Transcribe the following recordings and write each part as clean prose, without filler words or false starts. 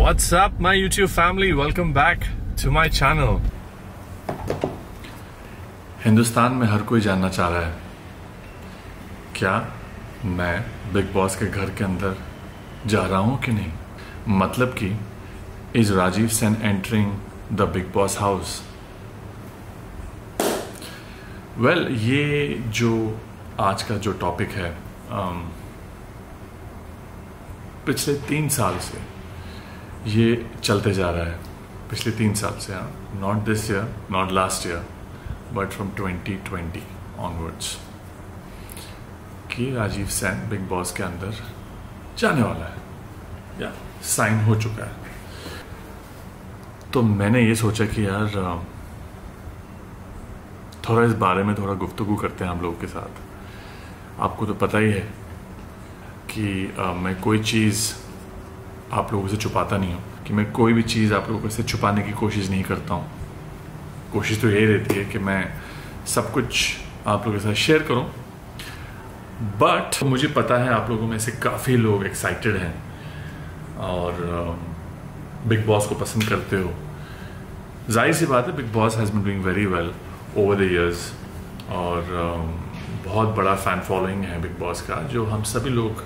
What's up my YouTube family, welcome back to my channel। Hindustan में हर कोई जानना चाह रहा है क्या मैं बिग बॉस के घर के अंदर जा रहा हूं कि नहीं, मतलब कि is Rajiv Sen entering the Bigg Boss house. Well ये जो आज का जो टॉपिक है पिछले 3 साल से ये चलते जा रहा है, पिछले 3 साल से। हाँ, not this year, not last year, but from 2020 onwards कि राजीव सेन बिग बॉस के अंदर जाने वाला है या साइन हो चुका है। तो मैंने ये सोचा कि यार थोड़ा इस बारे में थोड़ा गुफ्तगू करते हैं हम लोगों के साथ। आपको तो पता ही है कि मैं कोई चीज़ आप लोगों से छुपाता नहीं हूँ, कि मैं कोई भी चीज़ आप लोगों से छुपाने की कोशिश नहीं करता हूँ। कोशिश तो यही रहती है कि मैं सब कुछ आप लोगों के साथ शेयर करूँ, बट मुझे पता है आप लोगों में से काफ़ी लोग एक्साइटेड हैं और बिग बॉस को पसंद करते हो। जाहिर सी बात है, Bigg Boss has been doing very well over the years और बहुत बड़ा फ़ैन फॉलोइंग है बिग बॉस का, जो हम सभी लोग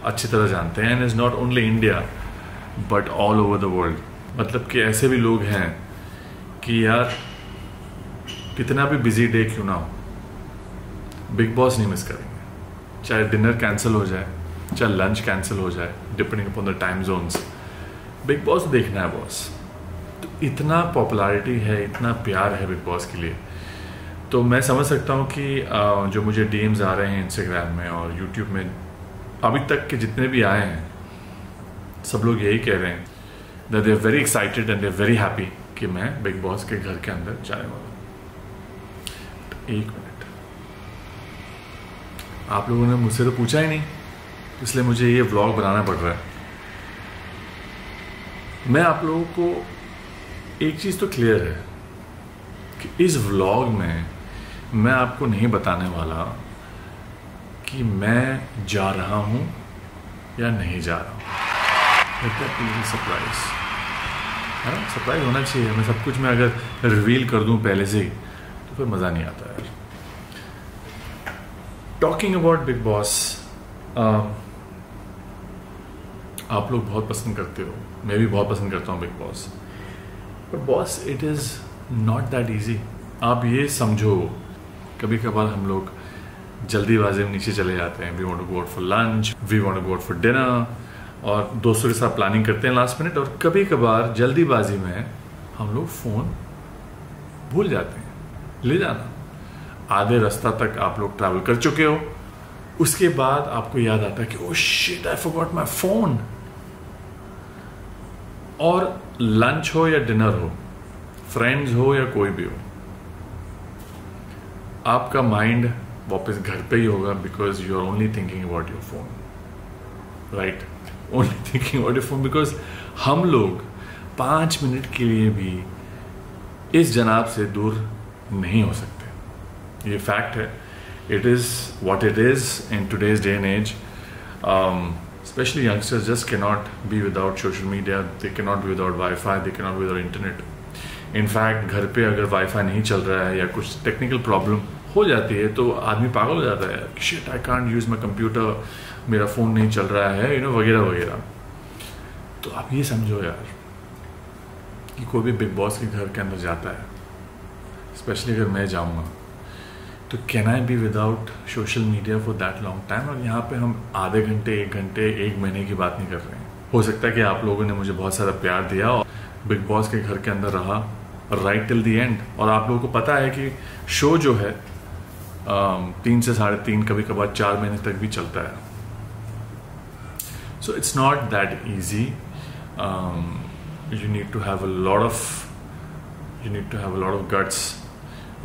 अच्छी तरह जानते हैं। And is not only India but all over the world. मतलब कि ऐसे भी लोग हैं कि यार कितना भी बिजी डे क्यों ना हो, बिग बॉस नहीं मिस करेंगे। चाहे डिनर कैंसिल हो जाए, चाहे लंच कैंसिल हो जाए, depending upon the time zones, big boss देखना है बॉस। तो इतना पॉपुलैरिटी है, इतना प्यार है बिग बॉस के लिए। तो मैं समझ सकता हूँ कि जो मुझे डीएम्स आ रहे हैं इंस्टाग्राम में और यूट्यूब में अभी तक के जितने भी आए हैं, सब लोग यही कह रहे हैं that they are very excited and they are very happy कि मैं बिग बॉस के घर के अंदर जाने वाला हूँ। तो 1 मिनट, आप लोगों ने मुझसे तो पूछा ही नहीं, इसलिए मुझे ये व्लॉग बनाना पड़ रहा है। मैं आप लोगों को एक चीज़ तो क्लियर है कि इस व्लॉग में मैं आपको नहीं बताने वाला कि मैं जा रहा हूं या नहीं जा रहा हूं। सरप्राइज है ना, सरप्राइज होना चाहिए। मैं सब कुछ मैं अगर रिवील कर दूं पहले से ही तो फिर मज़ा नहीं आता यार। टॉकिंग अबाउट बिग बॉस, आप लोग बहुत पसंद करते हो, मैं भी बहुत पसंद करता हूँ big boss. But boss, it is not that easy. आप ये समझो, कभी कभार हम लोग जल्दीबाजी में नीचे चले जाते हैं। We want to go out for lunch, we want to go out for dinner, और दोस्तों के साथ प्लानिंग करते हैं लास्ट मिनट। और कभी कभार जल्दीबाजी में हम लोग फ़ोन भूल जाते हैं ले जाना। आधे रास्ता तक आप लोग ट्रैवल कर चुके हो, उसके बाद आपको याद आता है कि oh shit, I forgot my phone. और लंच हो या डिनर हो, फ्रेंड्स हो या कोई भी हो, आपका माइंड वापस घर पे ही होगा, because you are only thinking about your phone, right? Only thinking about your phone, because हम लोग 5 मिनट के लिए भी इस जनाब से दूर नहीं हो सकते। ये फैक्ट है। It is what it is in today's day and age. Especially youngsters just cannot be without social media, they cannot be without Wi-Fi, they cannot be without internet. In fact घर पे अगर वाईफाई नहीं चल रहा है या कुछ टेक्निकल प्रॉब्लम हो जाती है तो आदमी पागल हो जाता है कि shit, I can't use my computer, मेरा फ़ोन नहीं चल रहा है, वगैरह वगैरह। तो आप ये समझो यार कि कोई भी बिग बॉस के घर के अंदर जाता है, स्पेशली अगर मैं जाऊँगा, तो can I be without social media for that long time? और यहाँ पे हम आधे घंटे, 1 घंटे, 1 महीने की बात नहीं कर रहे हैं। हो सकता है कि आप लोगों ने मुझे बहुत सारा प्यार दिया और बिग बॉस के घर के अंदर रहा राइट टिल द एंड। और आप लोगों को पता है कि शो जो है 3 से 3.5, कभी कभार 4 महीने तक भी चलता है। So it's not that easy. You need to have a lot of guts.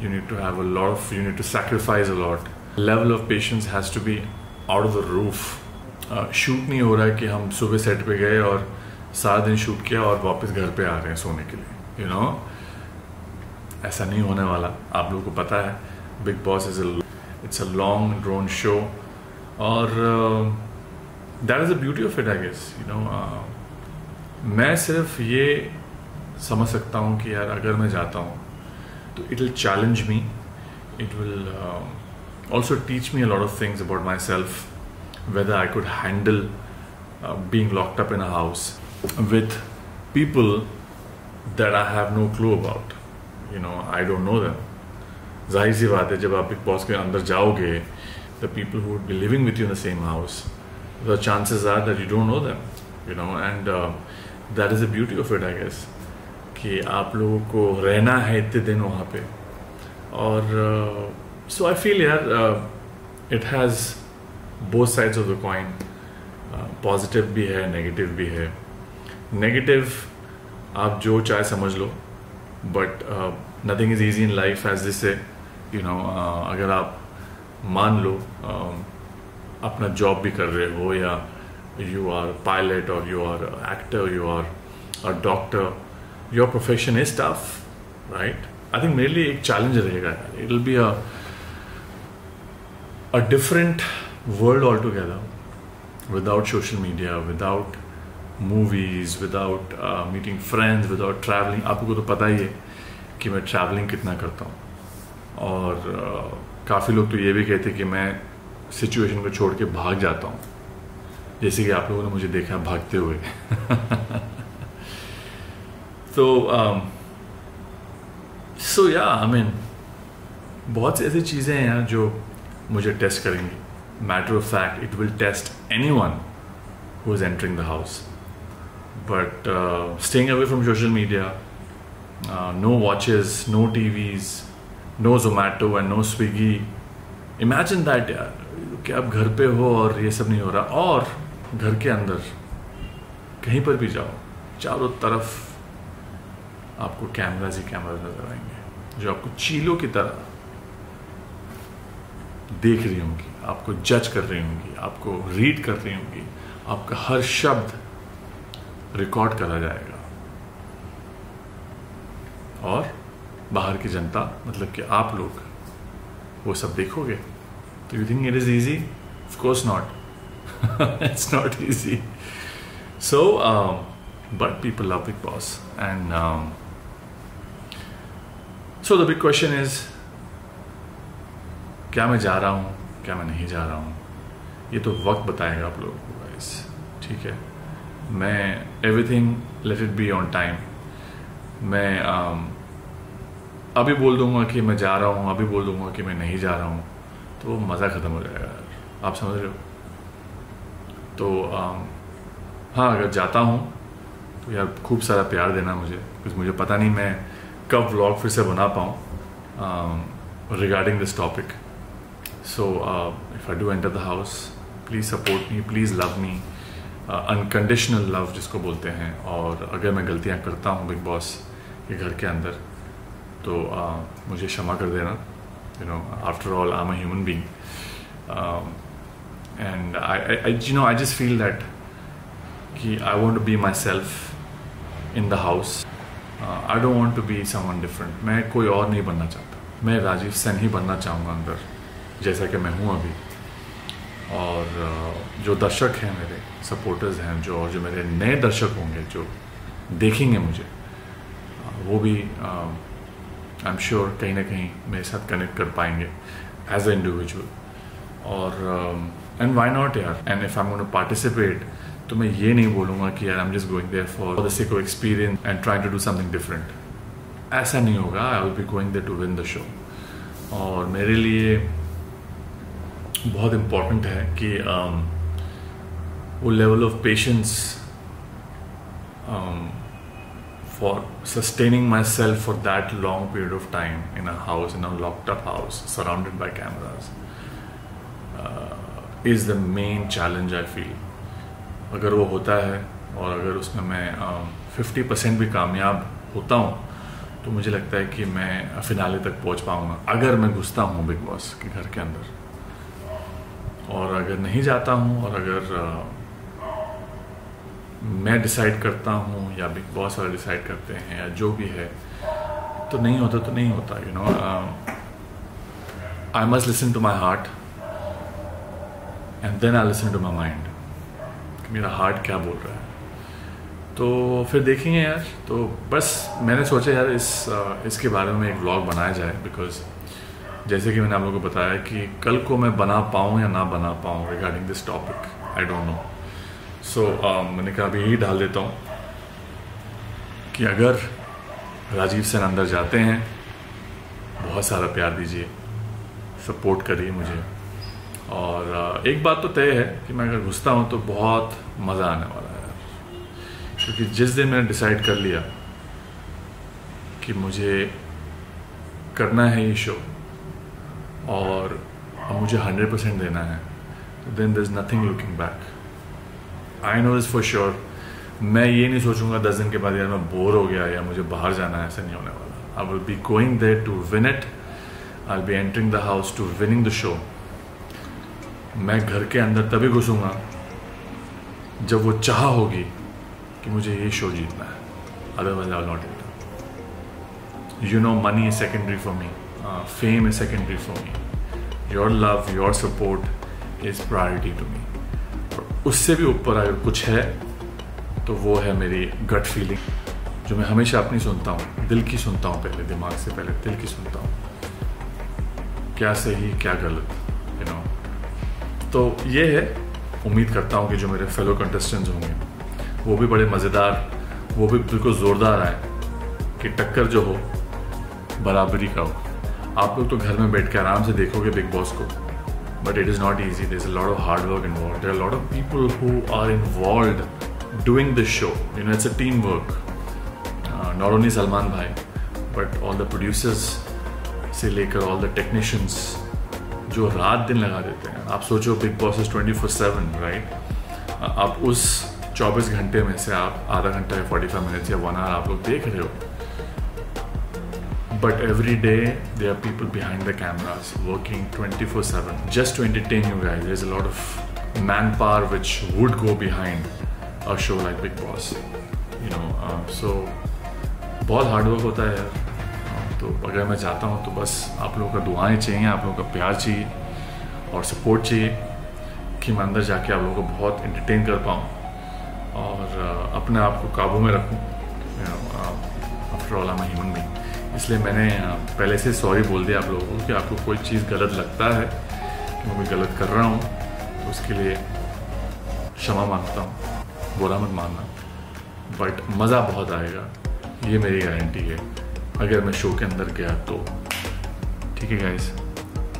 You need to sacrifice a lot. Level of patience has to be out of the roof. Shoot नहीं हो रहा है कि हम सुबह सेट पे गए और सारा दिन शूट किया और वापस घर पे आ रहे हैं सोने के लिए, ऐसा नहीं होने वाला। आप लोगों को पता है Bigg Boss it's a long drawn show, और that is the beauty of it, I guess. मैं सिर्फ ये समझ सकता हूँ कि यार अगर मैं जाता हूँ तो it will challenge me, it will also teach me a lot of things about myself, whether I could handle being locked up in a house with people that I have no clue about, you know, I don't know them. जाहिर सी बात है, जब आप big boss के अंदर जाओगे, the people who would be living with you in the same house, the chances are that you don't know them, you know, and that is the beauty of it, I guess, कि आप लोगों को रहना है इतने दिन वहाँ पे. और सो आई फील यार it has both sides of the coin. Positive भी है, नेगेटिव भी है. नेगेटिव आप जो चाहे समझ लो, but nothing is easy in life as this say, you know. अगर आप मान लो अपना जॉब भी कर रहे हो, या यू आर पायलट और you are actor, you are a doctor, your profession is tough, right? I think मेरे लिए एक चैलेंज रहेगा. It will be a different world altogether without social media, without movies, without meeting friends, without traveling. आपको तो पता ही है कि मैं traveling कितना करता हूँ, और काफ़ी लोग तो ये भी कहते हैं कि मैं सिचुएशन को छोड़ के भाग जाता हूँ, जैसे कि आप लोगों ने मुझे देखा भागते हुए. So yeah, I mean, बहुत सी ऐसी चीज़ें हैं यार जो मुझे टेस्ट करेंगी. Matter of fact, it will test anyone who is entering the house. But staying away from social media, no watches, no TVs, no Zomato and no Swiggy. Imagine that यार, कि आप घर पे हो और ये सब नहीं हो रहा, और घर के अंदर कहीं पर भी जाओ, चारों तरफ आपको कैमराज ही कैमराज नजर आएंगे जो आपको चीलों की तरह देख रही होंगी, आपको जज कर रही होंगी, आपको रीड कर रही होंगी. आपका हर शब्द रिकॉर्ड करा जाएगा, और बाहर की जनता, मतलब कि आप लोग, वो सब देखोगे. तो you think it is easy? Of course not. It's not easy. So but people love Big Boss, and so the big question is, क्या मैं जा रहा हूँ, क्या मैं नहीं जा रहा हूँ, ये तो वक्त बताएगा आप लोगों को गाइस. ठीक है, मैं everything let it be on time. मैं अभी बोल दूंगा कि मैं जा रहा हूँ, अभी बोल दूंगा कि मैं नहीं जा रहा हूँ, तो मज़ा ख़त्म हो जाएगा यार. आप समझ रहे हो? तो हाँ, अगर जाता हूँ तो यार खूब सारा प्यार देना मुझे, क्योंकि मुझे पता नहीं मैं कब व्लॉग फिर से बना पाऊँ regarding this topic. So if I do enter the house, please support me, please love me, unconditional love जिसको बोलते हैं. और अगर मैं गलतियाँ करता हूँ बिग बॉस के घर के अंदर, तो मुझे क्षमा कर देना. You know, after all I am a human being, and I just feel that कि I want to be my self in the house. I don't want to be someone different. मैं कोई और नहीं बनना चाहता. मैं राजीव सेन ही बनना चाहूँगा अंदर, जैसा कि मैं हूँ अभी. और जो दर्शक हैं, मेरे सपोर्टर्स हैं, जो मेरे नए दर्शक होंगे, जो देखेंगे मुझे, वो भी आई एम श्योर कहीं ना कहीं मेरे साथ कनेक्ट कर पाएंगे एज अ इंडिविजुअल. और एंड व्हाई नॉट यार. And if I am going to participate, तो मैं ये नहीं बोलूँगा कि यार I am just going there for the sake of experience and trying to do something different. ऐसा नहीं होगा. I will be going there to win the show. और मेरे लिए बहुत इम्पॉर्टेंट है कि वो level of patience for sustaining myself for that long period of time in a house, in a locked up house surrounded by cameras, is the main challenge I feel. अगर वो होता है, और अगर उसमें मैं 50% भी कामयाब होता हूँ, तो मुझे लगता है कि मैं फिनाले तक पहुँच पाऊँगा, अगर मैं घुसता हूँ बिग बॉस के घर के अंदर. और अगर नहीं जाता हूँ, और अगर मैं डिसाइड करता हूँ या बिग बॉस वाले डिसाइड करते हैं, या जो भी है, तो नहीं होता तो नहीं होता. You know, I must listen to my heart, and then I listen to my mind. मेरा हार्ट क्या बोल रहा है. तो फिर देखेंगे यार। तो बस मैंने सोचा यार इसके बारे में एक व्लॉग बनाया जाए, बिकॉज जैसे कि मैंने आप लोगों को बताया कि कल को मैं बना पाऊँ या ना बना पाऊँ regarding this topic, I don't know. So मैंने कहा अभी यही डाल देता हूँ कि अगर राजीव सेन अंदर जाते हैं, बहुत सारा प्यार दीजिए, सपोर्ट करिए मुझे। और एक बात तो तय है कि मैं अगर घुसता हूँ तो बहुत मज़ा आने वाला है, क्योंकि जिस दिन मैंने डिसाइड कर लिया कि मुझे करना है ये शो और अब मुझे 100% देना है, तो then there is nothing looking back. I know this for sure. मैं ये नहीं सोचूंगा 10 दिन के बाद यार मैं बोर हो गया या मुझे बाहर जाना है, ऐसा नहीं होने वाला। I will be going there to win it. I will be entering the house to winning the show. मैं घर के अंदर तभी घुसूंगा जब वो चाह होगी कि मुझे ये शो जीतना है, otherwise I will not it. You know, money is secondary for me, fame is secondary for me, your love, your support is priority to me. और उससे भी ऊपर अगर कुछ है तो वो है मेरी गट फीलिंग, जो मैं हमेशा अपनी सुनता हूँ, दिल की सुनता हूँ पहले, दिमाग से पहले दिल की सुनता हूँ, क्या सही क्या गलत, यू नो। तो ये है, उम्मीद करता हूँ कि जो मेरे फेलो कंटेस्टेंट्स होंगे वो भी बड़े मज़ेदार, वो भी बिल्कुल ज़ोरदार आए, कि टक्कर जो हो बराबरी का हो। आप लोग तो घर में बैठ के आराम से देखोगे बिग बॉस को, but it is not easy. There is a lot of hard work involve, there are lot of people who are involved doing this show, you know, it's a teamwork. Not only Salman bhai, but all the producers से लेकर all the technicians जो रात दिन लगा देते हैं। आप सोचो बिग बॉस इज 24/7, राइट? आप उस 24 घंटे में से आप आधा घंटा या 45 मिनट्स या 1 आवर आप लोग देख रहे हो, but every day there are people behind the cameras working 24/7 just to entertain you guys. There's a lot of manpower which would go behind a show like Big Boss, you know. So बहुत hard work होता है यार। तो अगर मैं चाहता हूँ तो बस आप लोगों का दुआएं चाहिए, आप लोगों का प्यार चाहिए और सपोर्ट चाहिए कि मैं अंदर जाके आप लोगों को बहुत एंटरटेन कर पाऊँ और अपने आप को काबू में रखूँ। After all I am a human being. इसलिए मैंने पहले से सॉरी बोल दिया आप लोगों को कि आपको कोई चीज़ गलत लगता है कि मैं कोई गलत कर रहा हूँ तो उसके लिए क्षमा मांगता हूँ, बुरा मत मानना। बट मज़ा बहुत आएगा, ये मेरी गारंटी है, अगर मैं शो के अंदर गया तो। ठीक है guys,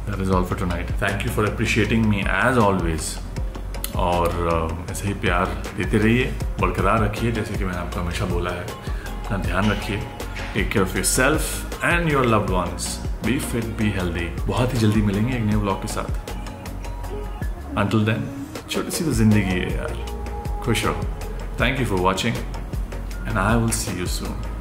that is all for tonight. Thank you for appreciating me as always. और ऐसे ही प्यार देते रहिए, बरकरार रखिए, जैसे कि मैंने आपको हमेशा बोला है। अपना ध्यान रखिए, take care of yourself and your loved ones, be fit, be healthy. बहुत ही जल्दी मिलेंगे एक नए व्लॉग के साथ। अंटिल देन, छोटी सी तो जिंदगी है यार, खुश रहो। Thank you for watching and I will see you soon.